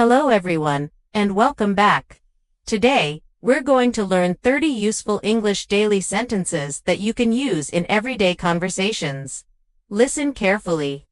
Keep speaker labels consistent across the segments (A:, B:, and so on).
A: Hello everyone, and welcome back. Today, we're going to learn 30 useful English daily sentences that you can use in everyday conversations. Listen carefully.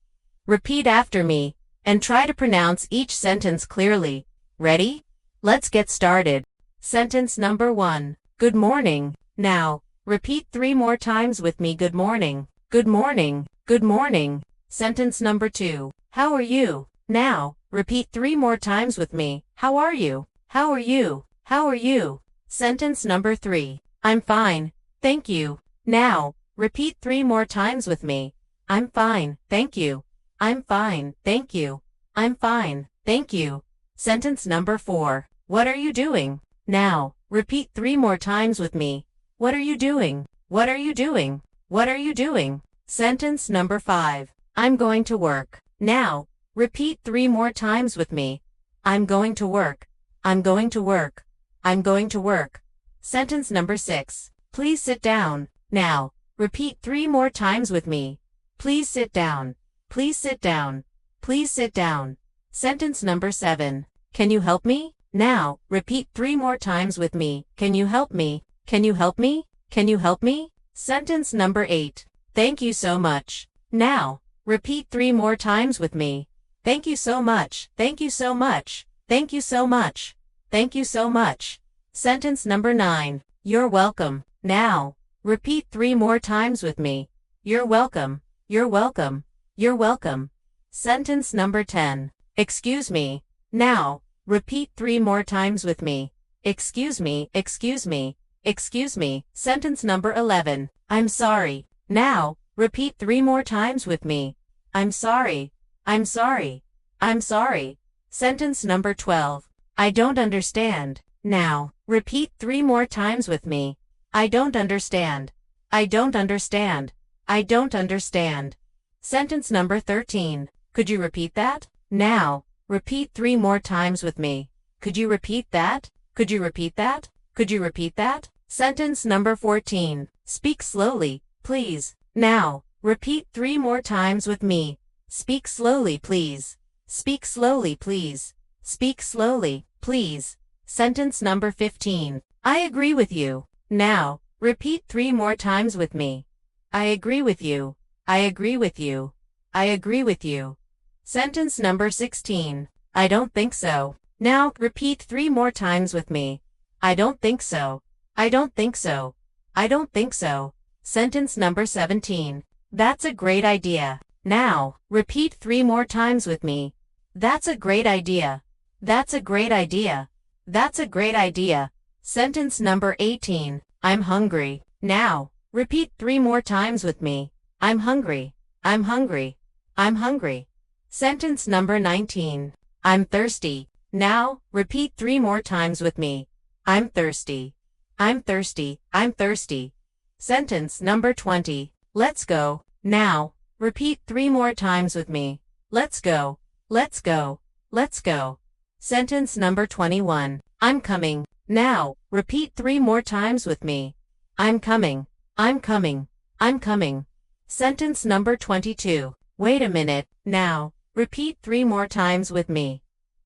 A: Repeat after me, and try to pronounce each sentence clearly. Ready? Let's get started. Sentence number 1. Good morning. Now, repeat 3 more times with me. Good morning. Good morning. Good morning. Sentence number 2. How are you? Now, repeat 3 more times with me. How are you? How are you? How are you? Sentence number 3. I'm fine. Thank you. Now, repeat 3 more times with me. I'm fine. Thank you. I'm fine. Thank you. I'm fine. Thank you. Sentence number 4. What are you doing? Now, repeat 3 more times with me. What are you doing? What are you doing? What are you doing? Sentence number 5. I'm going to work. Now, repeat 3 more times with me. I'm going to work. I'm going to work. I'm going to work. Sentence number 6. Please sit down. Now, repeat 3 more times with me. Please sit down. Please sit down. Please sit down. Sentence number 7. Can you help me? Now, repeat 3 more times with me. Can you help me? Can you help me? Can you help me? Sentence number 8. Thank you so much. Now, repeat 3 more times with me. Thank you so much. Thank you so much. Thank you so much. Thank you so much. Sentence number 9. You're welcome. Now, repeat 3 more times with me. You're welcome. You're welcome. You're welcome. Sentence number 10. Excuse me. Now, repeat 3 more times with me. Excuse me. Excuse me. Excuse me. Sentence number 11. I'm sorry. Now, repeat 3 more times with me. I'm sorry. I'm sorry. I'm sorry. Sentence number 12. I don't understand. Now, repeat 3 more times with me. I don't understand. I don't understand. I don't understand. Sentence number 13. Could you repeat that? Now, repeat 3 more times with me. Could you repeat that? Could you repeat that? Could you repeat that? Sentence number 14. Speak slowly, please. Now, repeat 3 more times with me. Speak slowly, please. Speak slowly, please. Speak slowly, please. Sentence number 15. I agree with you. Now, repeat 3 more times with me. I agree with you. I agree with you. I agree with you. Sentence number 16. I don't think so. Now, repeat 3 more times with me. I don't think so. I don't think so. I don't think so. Sentence number 17. That's a great idea. Now, repeat 3 more times with me. That's a great idea. That's a great idea. That's a great idea. Sentence number 18. I'm hungry. Now, repeat 3 more times with me. I'm hungry. I'm hungry. I'm hungry. Sentence number 19. I'm thirsty. Now, repeat 3 more times with me. I'm thirsty. I'm thirsty. I'm thirsty. Sentence number 20. Let's go. Now, repeat 3 more times with me. Let's go. Let's go. Let's go. Sentence number 21. I'm coming. Now, repeat 3 more times with me. I'm coming. I'm coming. I'm coming. Sentence number 22. Wait a minute. Now, repeat 3 more times with me.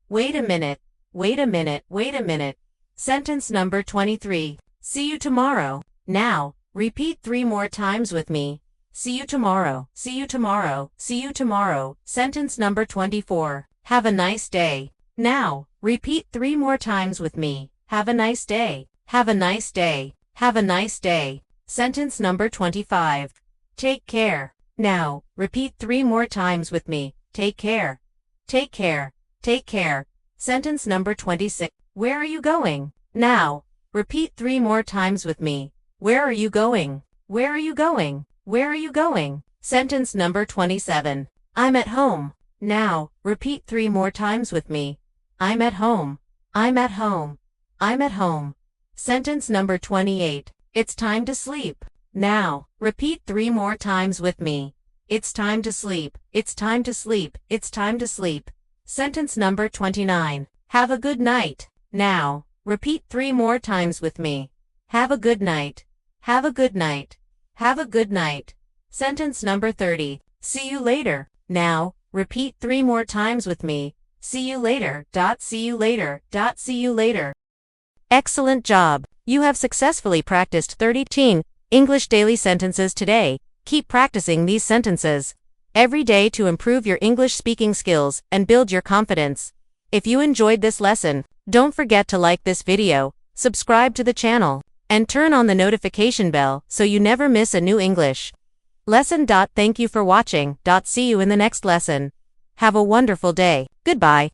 A: Wait a minute. Wait a minute. Wait a minute. Sentence number 23. See you tomorrow. Now, repeat 3 more times with me. See you tomorrow. See you tomorrow. See you tomorrow. Sentence number 24. Have a nice day. Now, repeat 3 more times with me. Have a nice day. Have a nice day. Have a nice day. Sentence number 25. Take care. Now, repeat 3 more times with me. Take care. Take care. Take care. Sentence number 26. Where are you going? Now, repeat 3 more times with me. Where are you going? Where are you going? Where are you going? Sentence number 27. I'm at home. Now, repeat 3 more times with me. I'm at home. I'm at home. I'm at home. Sentence number 28. It's time to sleep. Now, repeat 3 more times with me. It's time to sleep. It's time to sleep. It's time to sleep. Sentence number 29. Have a good night. Now, repeat 3 more times with me. Have a good night. Have a good night. Have a good night. Sentence number 30. See you later. Now, repeat 3 more times with me. See you later. See you later. See you later. Excellent job! You have successfully practiced 13 English daily sentences today. Keep practicing these sentences every day to improve your English speaking skills and build your confidence. If you enjoyed this lesson, don't forget to like this video, subscribe to the channel, and turn on the notification bell so you never miss a new English lesson. Thank you for watching. See you in the next lesson. Have a wonderful day. Goodbye.